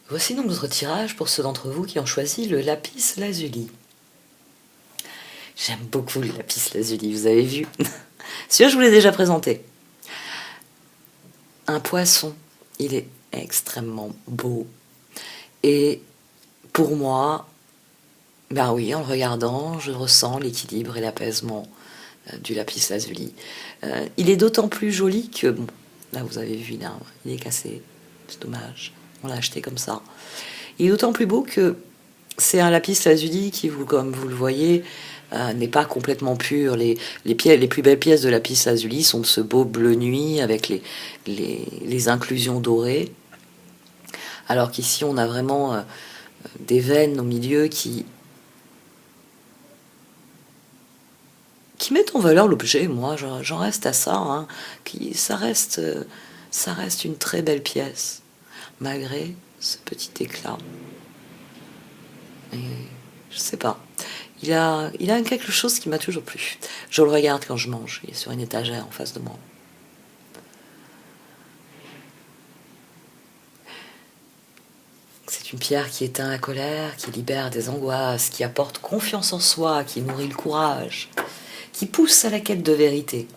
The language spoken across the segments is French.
Voici donc notre tirage pour ceux d'entre vous qui ont choisi le lapis lazuli. J'aime beaucoup le lapis lazuli, vous avez vu. Celui-là, je vous l'ai déjà présenté. Un poisson, il est extrêmement beau. Et pour moi, ben oui, en le regardant, je ressens l'équilibre et l'apaisement du lapis lazuli. Il est d'autant plus joli que, bon, là vous avez vu, il est cassé, c'est dommage, on l'a acheté comme ça. Il est d'autant plus beau que c'est un lapis lazuli qui, comme vous le voyez, n'est pas complètement pur. Les plus belles pièces de lapis lazuli sont de ce beau bleu nuit avec les inclusions dorées. Alors qu'ici, on a vraiment des veines au milieu qui mettent en valeur l'objet. Moi, j'en reste à ça. Hein, ça reste une très belle pièce, malgré ce petit éclat. Et je sais pas. Il a quelque chose qui m'a toujours plu. Je le regarde quand je mange. Il est sur une étagère en face de moi. C'est une pierre qui éteint la colère, qui libère des angoisses, qui apporte confiance en soi, qui nourrit le courage, qui pousse à la quête de vérité,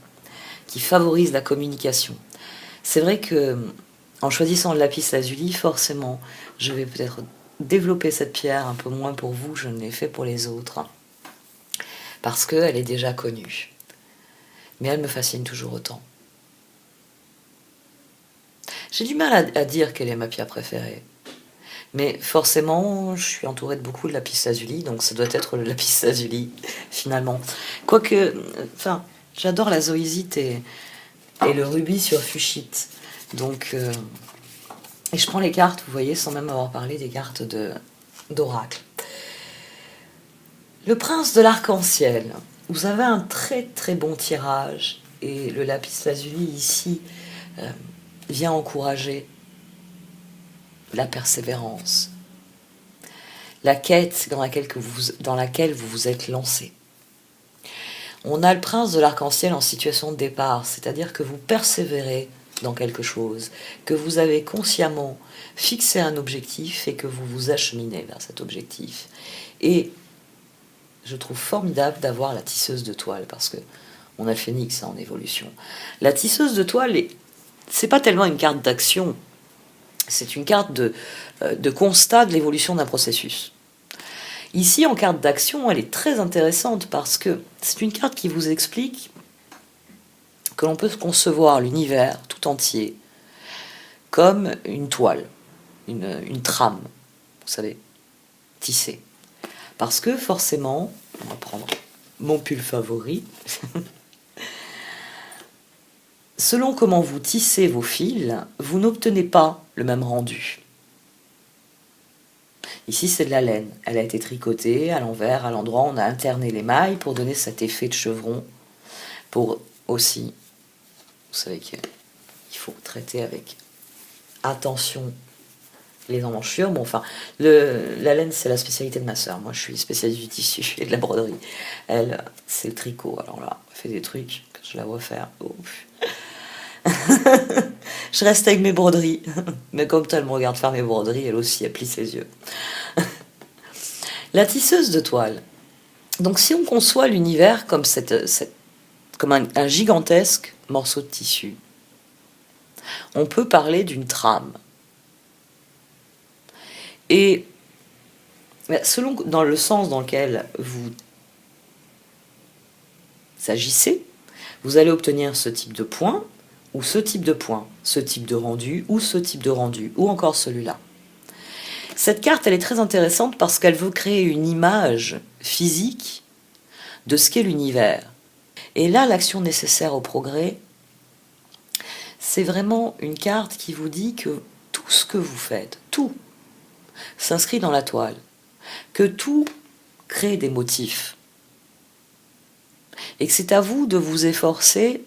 qui favorise la communication. C'est vrai que, en choisissant le lapis lazuli, forcément, je vais peut-être développer cette pierre un peu moins pour vous, je ne l'ai fait pour les autres. Parce qu'elle est déjà connue. Mais elle me fascine toujours autant. J'ai du mal à dire quelle est ma pierre préférée. Mais forcément, je suis entourée de beaucoup de lapis lazuli, donc ça doit être le lapis lazuli, finalement. Quoique, enfin, j'adore la zoïsite et le rubis sur fuchsite. Donc, et je prends les cartes, vous voyez, sans même avoir parlé des cartes d'oracle. Le prince de l'arc-en-ciel. Vous avez un très très bon tirage et le lapis lazuli ici vient encourager la persévérance, la quête dans laquelle vous vous êtes lancé. On a le prince de l'arc-en-ciel en situation de départ, c'est-à-dire que vous persévérez dans quelque chose, que vous avez consciemment fixé un objectif et que vous vous acheminez vers cet objectif. Et je trouve formidable d'avoir la tisseuse de toile, parce que on a le phénix en évolution. La tisseuse de toile, c'est pas tellement une carte d'action, c'est une carte de constat de l'évolution d'un processus. Ici, en carte d'action, elle est très intéressante parce que c'est une carte qui vous explique que l'on peut concevoir l'univers tout entier comme une toile, une trame, vous savez, tissée. Parce que forcément, on va prendre mon pull favori, selon comment vous tissez vos fils, vous n'obtenez pas le même rendu. Ici, c'est de la laine. Elle a été tricotée à l'envers, à l'endroit. On a interné les mailles pour donner cet effet de chevron. Pour aussi, vous savez qu'il faut traiter avec attention les emmanchure. Bon, enfin, la laine, c'est la spécialité de ma sœur. Moi, je suis spécialiste du tissu et de la broderie. Elle, c'est le tricot. Alors là, elle fait des trucs que je la vois faire. Oh. Je reste avec mes broderies. Mais comme elle me regarde faire mes broderies, elle aussi, elle plie ses yeux. La tisseuse de toile. Donc, si on conçoit l'univers comme, comme un gigantesque morceau de tissu, on peut parler d'une trame. Et selon dans le sens dans lequel vous agissez, vous allez obtenir ce type de point, ou ce type de point, ce type de rendu, ou ce type de rendu, ou encore celui-là. Cette carte, elle est très intéressante parce qu'elle veut créer une image physique de ce qu'est l'univers. Et là, l'action nécessaire au progrès, c'est vraiment une carte qui vous dit que tout ce que vous faites, tout, s'inscrit dans la toile, que tout crée des motifs, et que c'est à vous de vous efforcer,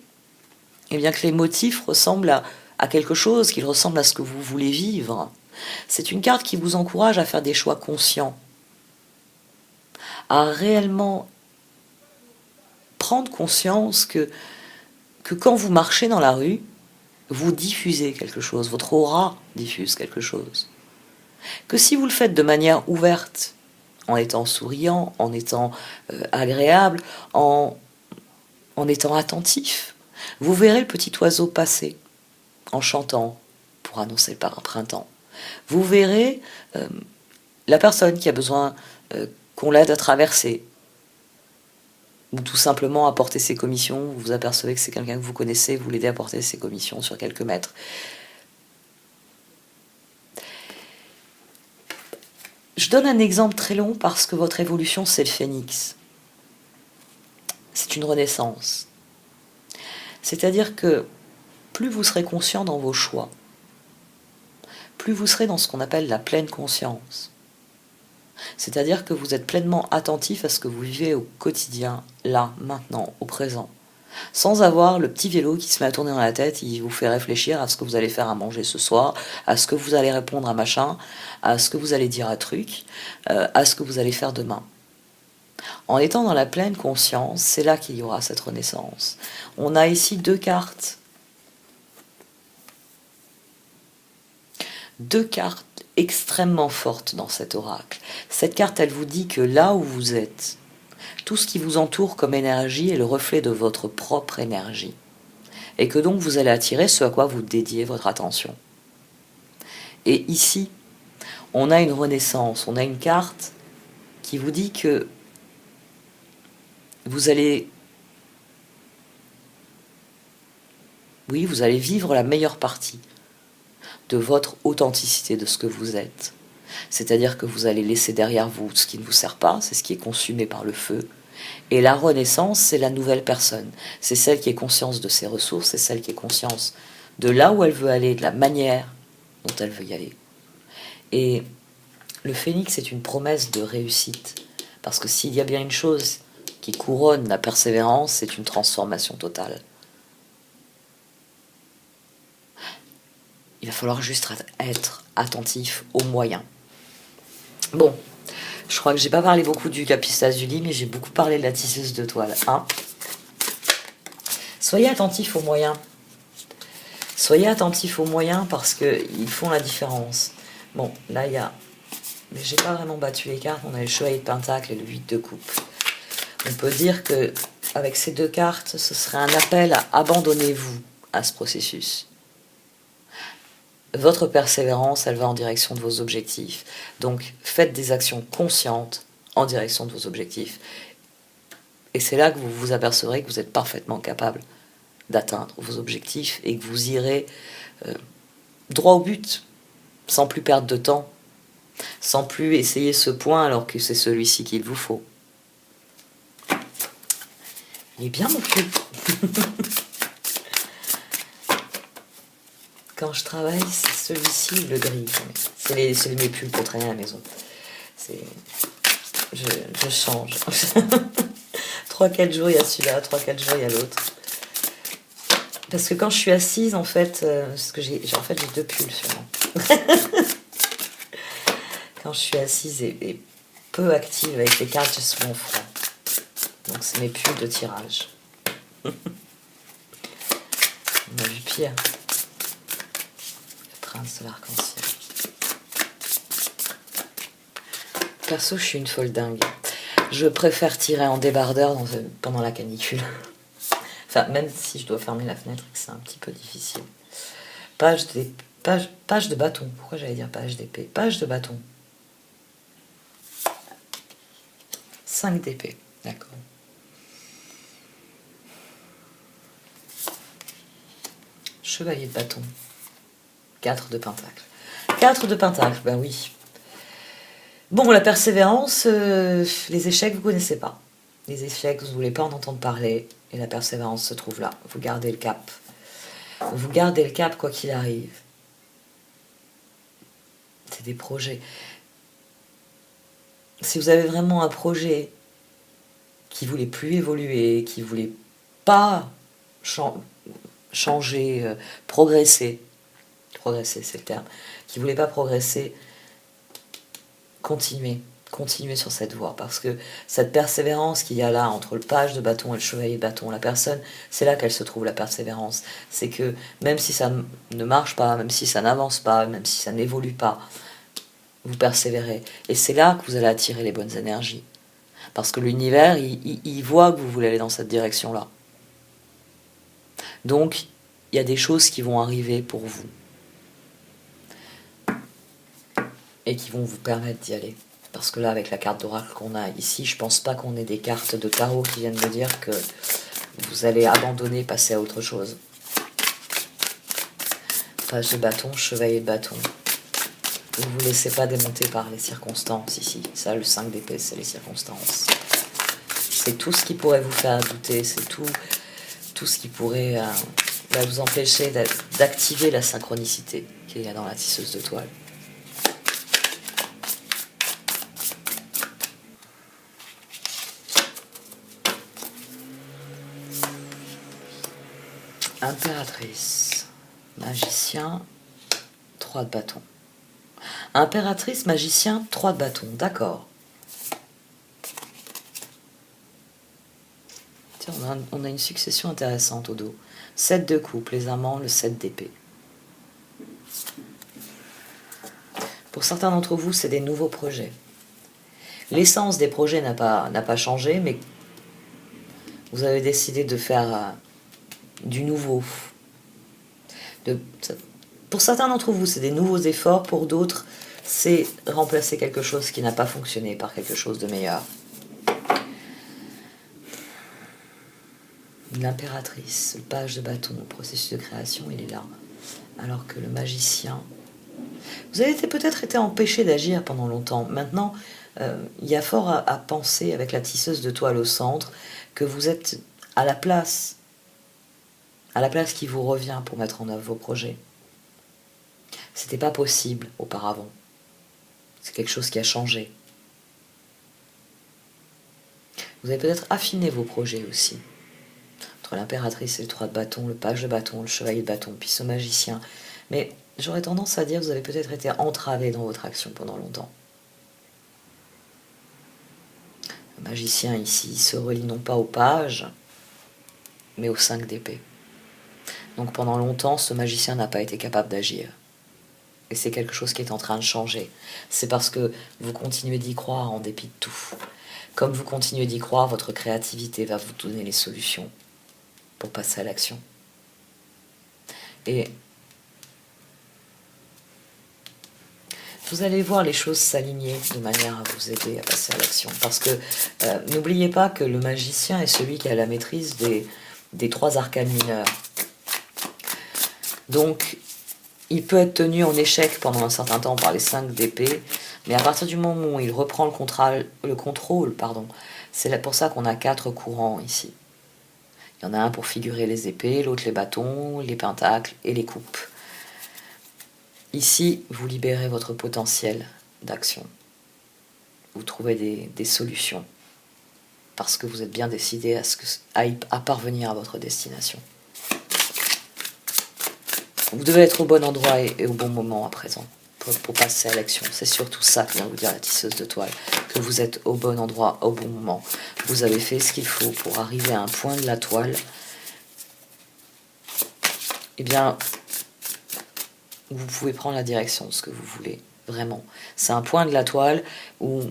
et bien que les motifs ressemblent à quelque chose, qu'ils ressemblent à ce que vous voulez vivre. C'est une carte qui vous encourage à faire des choix conscients, à réellement prendre conscience que quand vous marchez dans la rue, vous diffusez quelque chose, votre aura diffuse quelque chose. que si vous le faites de manière ouverte, en étant souriant, en étant agréable, en étant attentif, vous verrez le petit oiseau passer en chantant pour annoncer par un printemps. Vous verrez la personne qui a besoin qu'on l'aide à traverser, ou tout simplement à porter ses commissions. Vous vous apercevez que c'est quelqu'un que vous connaissez, vous l'aidez à porter ses commissions sur quelques mètres. Je donne un exemple très long parce que votre évolution, c'est le phénix. C'est une renaissance. C'est-à-dire que plus vous serez conscient dans vos choix, plus vous serez dans ce qu'on appelle la pleine conscience. C'est-à-dire que vous êtes pleinement attentif à ce que vous vivez au quotidien, là, maintenant, au présent. Sans avoir le petit vélo qui se met à tourner dans la tête, il vous fait réfléchir à ce que vous allez faire à manger ce soir, à ce que vous allez répondre à machin, à ce que vous allez dire à truc, à ce que vous allez faire demain. En étant dans la pleine conscience, c'est là qu'il y aura cette renaissance. On a ici deux cartes. Deux cartes extrêmement fortes dans cet oracle. Cette carte, elle vous dit que là où vous êtes, tout ce qui vous entoure comme énergie est le reflet de votre propre énergie. Et que donc vous allez attirer ce à quoi vous dédiez votre attention. Et ici, on a une renaissance, on a une carte qui vous dit que vous allez... Oui, vous allez vivre la meilleure partie de votre authenticité, de ce que vous êtes. C'est-à-dire que vous allez laisser derrière vous ce qui ne vous sert pas, c'est ce qui est consumé par le feu. Et la renaissance, c'est la nouvelle personne. C'est celle qui est conscience de ses ressources, c'est celle qui est conscience de là où elle veut aller, de la manière dont elle veut y aller. Et le phénix est une promesse de réussite. Parce que s'il y a bien une chose qui couronne la persévérance, c'est une transformation totale. Il va falloir juste être attentif aux moyens. Bon, je crois que j'ai pas parlé beaucoup du lapis lazuli, mais j'ai beaucoup parlé de la tisseuse de toile. Hein, soyez attentifs aux moyens. Soyez attentifs aux moyens parce qu'ils font la différence. Bon, là il y a... Mais j'ai pas vraiment battu les cartes. On a le chevalier de pentacle et le 8 de coupe. On peut dire que avec ces deux cartes, ce serait un appel à abandonnez-vous à ce processus. Votre persévérance, elle va en direction de vos objectifs. Donc, faites des actions conscientes en direction de vos objectifs. Et c'est là que vous vous apercevrez que vous êtes parfaitement capable d'atteindre vos objectifs et que vous irez droit au but, sans plus perdre de temps, sans plus essayer ce point alors que c'est celui-ci qu'il vous faut. Il est bien mon cul. Quand je travaille, c'est celui-ci, le gris. C'est mes pulls pour traîner à la maison. Je change. 3-4 jours, il y a celui-là. 3-4 jours, il y a l'autre. Parce que quand je suis assise, en fait, parce que j'ai deux pulls sûrement. Quand je suis assise et peu active avec les cartes, j'ai souvent froid. Donc c'est mes pulls de tirage. On a vu pire. De l'arc-en-ciel. Perso, je suis une folle dingue. Je préfère tirer en débardeur pendant la canicule. Enfin, même si je dois fermer la fenêtre, c'est un petit peu difficile. Page de bâton. Pourquoi j'allais dire page d'épée? Page de bâton. 5 d'épée. D'accord. Chevalier de bâton. 4 de pentacle. 4 de pentacle, ben oui. Bon, la persévérance, les échecs, vous ne connaissez pas. Les échecs, vous ne voulez pas en entendre parler. Et la persévérance se trouve là. Vous gardez le cap. Vous gardez le cap quoi qu'il arrive. C'est des projets. Si vous avez vraiment un projet qui ne voulait plus évoluer, qui ne voulait pas changer, progresser, c'est le terme, qui ne voulait pas progresser, continuez sur cette voie, parce que cette persévérance qu'il y a là entre le page de bâton et le chevalier de bâton, la personne, c'est là qu'elle se trouve, la persévérance. C'est que même si ça ne marche pas, même si ça n'avance pas, même si ça n'évolue pas, vous persévérez. Et c'est là que vous allez attirer les bonnes énergies. Parce que l'univers, il voit que vous voulez aller dans cette direction-là. Donc, il y a des choses qui vont arriver pour vous. Et qui vont vous permettre d'y aller. Parce que là, avec la carte d'oracle qu'on a ici, je pense pas qu'on ait des cartes de tarot qui viennent me dire que vous allez abandonner, passer à autre chose. Page de bâton, chevalier de bâton. Ne vous laissez pas démonter par les circonstances ici. Ça, le 5 d'épée, c'est les circonstances. C'est tout ce qui pourrait vous faire douter, c'est tout ce qui pourrait vous empêcher d'activer la synchronicité qu'il y a dans la tisseuse de toile. Impératrice, magicien, 3 de bâton. Impératrice, magicien, 3 de bâton, d'accord. Tiens, on a une succession intéressante au dos. 7 de coupe, les amants, le 7 d'épée. Pour certains d'entre vous, c'est des nouveaux projets. L'essence des projets n'a pas changé, mais vous avez décidé de faire du nouveau. Pour certains d'entre vous, c'est des nouveaux efforts. Pour d'autres, c'est remplacer quelque chose qui n'a pas fonctionné par quelque chose de meilleur. L'impératrice, le page de bâton, le processus de création, il est là. Alors que le magicien... Vous avez peut-être été empêché d'agir pendant longtemps. Maintenant, il y a fort à penser avec la tisseuse de toile au centre, que vous êtes à la place qui vous revient pour mettre en œuvre vos projets. C'était pas possible auparavant. C'est quelque chose qui a changé. Vous avez peut-être affiné vos projets aussi. Entre l'impératrice et le 3 de bâton, le page de bâton, le chevalier de bâton, puis ce magicien. Mais j'aurais tendance à dire que vous avez peut-être été entravé dans votre action pendant longtemps. Le magicien ici se relie non pas au page, mais au 5 d'épée. Donc pendant longtemps, ce magicien n'a pas été capable d'agir. Et c'est quelque chose qui est en train de changer. C'est parce que vous continuez d'y croire en dépit de tout. Comme vous continuez d'y croire, votre créativité va vous donner les solutions pour passer à l'action. Et vous allez voir les choses s'aligner de manière à vous aider à passer à l'action. Parce que n'oubliez pas que le magicien est celui qui a la maîtrise des 3 arcanes mineurs. Donc, il peut être tenu en échec pendant un certain temps par les 5 d'épée, mais à partir du moment où il reprend le contrôle, c'est pour ça qu'on a 4 courants ici. Il y en a un pour figurer les épées, l'autre les bâtons, les pentacles et les coupes. Ici, vous libérez votre potentiel d'action. Vous trouvez des solutions parce que vous êtes bien décidé à parvenir à votre destination. Vous devez être au bon endroit et au bon moment à présent pour passer à l'action. C'est surtout ça que vient vous dire la tisseuse de toile, que vous êtes au bon endroit, au bon moment. Vous avez fait ce qu'il faut pour arriver à un point de la toile. Eh bien, vous pouvez prendre la direction de ce que vous voulez, vraiment. C'est un point de la toile où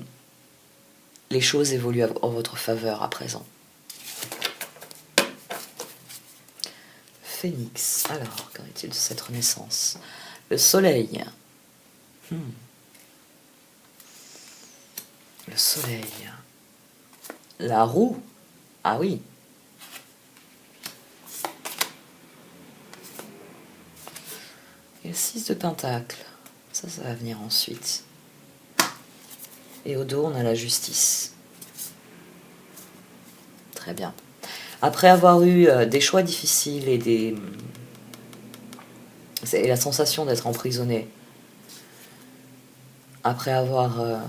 les choses évoluent en votre faveur à présent. Phénix. Alors, qu'en est-il de cette renaissance? Le soleil. Le soleil. La roue. Ah oui. Et le 6 de pentacle. Ça va venir ensuite. Et au dos, on a la justice. Très bien. Après avoir eu des choix difficiles et la sensation d'être emprisonné, après avoir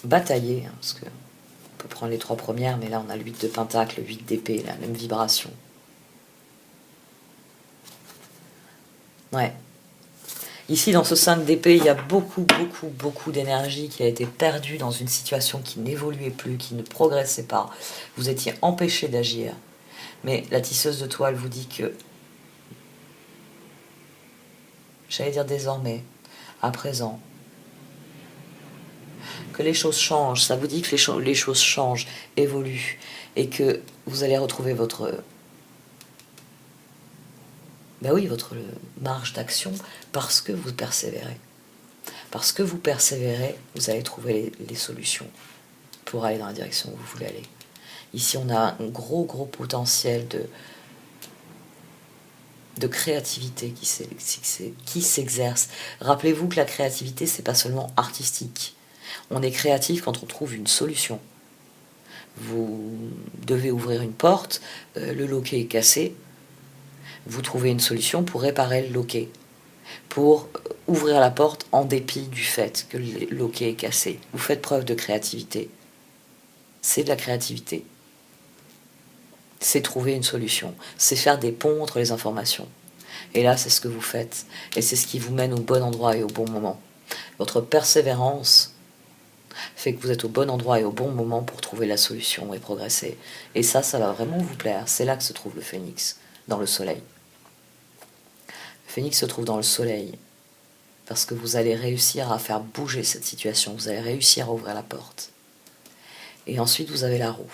bataillé, parce que on peut prendre les 3 premières, mais là on a le 8 de pentacle, le 8 d'épée, la même vibration. Ouais. Ici, dans ce 5 d'épée, il y a beaucoup d'énergie qui a été perdue dans une situation qui n'évoluait plus, qui ne progressait pas. Vous étiez empêché d'agir. Mais la tisseuse de toile vous dit que, j'allais dire désormais, à présent, que les choses changent. Ça vous dit que les choses changent, évoluent, et que vous allez retrouver votre... Ben oui, votre marge d'action, parce que vous persévérez. Parce que vous persévérez, vous allez trouver les solutions pour aller dans la direction où vous voulez aller. Ici, on a un gros potentiel de créativité qui s'exerce. Rappelez-vous que la créativité, c'est pas seulement artistique. On est créatif quand on trouve une solution. Vous devez ouvrir une porte, le loquet est cassé, vous trouvez une solution pour réparer le loquet, pour ouvrir la porte en dépit du fait que le loquet est cassé. Vous faites preuve de créativité. C'est de la créativité. C'est trouver une solution, c'est faire des ponts entre les informations. Et là, c'est ce que vous faites, et c'est ce qui vous mène au bon endroit et au bon moment. Votre persévérance fait que vous êtes au bon endroit et au bon moment pour trouver la solution et progresser. Et ça va vraiment vous plaire. C'est là que se trouve le phénix, dans le soleil. Le phénix se trouve dans le soleil, parce que vous allez réussir à faire bouger cette situation, vous allez réussir à ouvrir la porte. Et ensuite, vous avez la roue.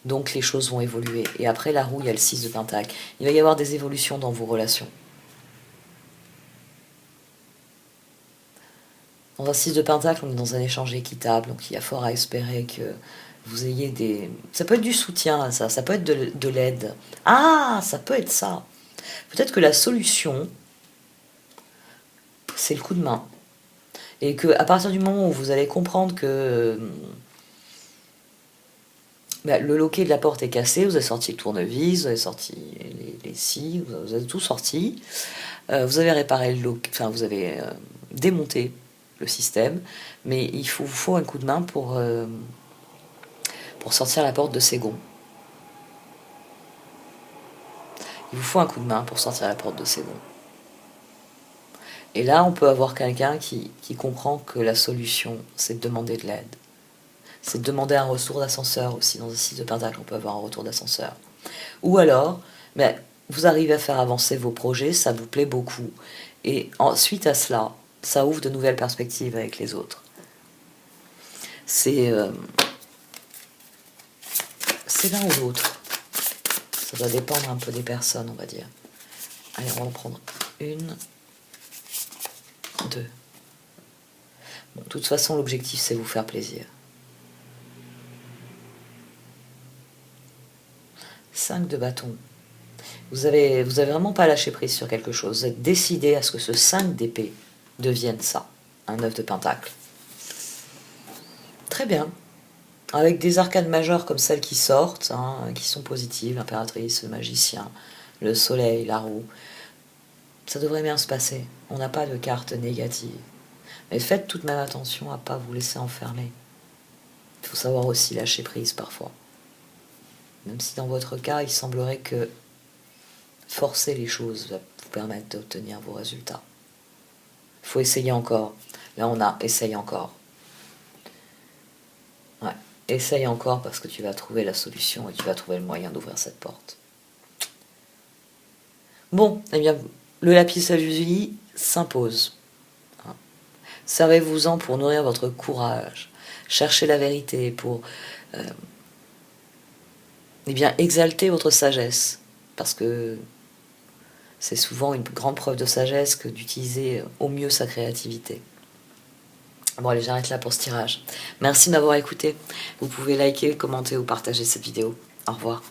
Donc les choses vont évoluer. Et après la roue, il y a le 6 de pentacle. Il va y avoir des évolutions dans vos relations. Dans un 6 de pentacle, on est dans un échange équitable, donc il y a fort à espérer que vous ayez des... Ça peut être du soutien, ça peut être de l'aide. Ah, ça peut être ça. Peut-être que la solution, c'est le coup de main. Et qu'à partir du moment où vous allez comprendre que... le loquet de la porte est cassé, vous avez sorti le tournevis, vous avez sorti les scies, vous avez tout sorti. Vous avez réparé le loquet, enfin vous avez démonté le système, mais il vous faut un coup de main pour sortir la porte de ses gonds. Il vous faut un coup de main pour sortir la porte de ses gonds. Et là, on peut avoir quelqu'un qui comprend que la solution, c'est de demander de l'aide. C'est de demander un retour d'ascenseur aussi. Dans un 6 de pentacle, on peut avoir un retour d'ascenseur. Ou alors, vous arrivez à faire avancer vos projets, ça vous plaît beaucoup. Et suite à cela, ça ouvre de nouvelles perspectives avec les autres. C'est l'un ou l'autre. Ça doit dépendre un peu des personnes, on va dire. Allez, on va en prendre une, deux. Bon, de toute façon, l'objectif, c'est vous faire plaisir. 5 de bâton. Vous avez vraiment pas lâché prise sur quelque chose. Vous êtes décidé à ce que ce 5 d'épée devienne ça, un 9 de pentacle. Très bien. Avec des arcanes majeures comme celles qui sortent, qui sont positives, l'impératrice, le magicien, le soleil, la roue, ça devrait bien se passer. On n'a pas de carte négative. Mais faites tout de même attention à ne pas vous laisser enfermer. Il faut savoir aussi lâcher prise parfois. Même si dans votre cas, il semblerait que forcer les choses va vous permettre d'obtenir vos résultats. Il faut essayer encore. Là, on a essaye encore. Ouais, essaye encore parce que tu vas trouver la solution et tu vas trouver le moyen d'ouvrir cette porte. Bon, eh bien, le lapis lazuli s'impose. Servez-vous-en pour nourrir votre courage. Cherchez la vérité pour... exalter votre sagesse, parce que c'est souvent une grande preuve de sagesse que d'utiliser au mieux sa créativité. Bon allez, j'arrête là pour ce tirage. Merci de m'avoir écouté. Vous pouvez liker, commenter ou partager cette vidéo. Au revoir.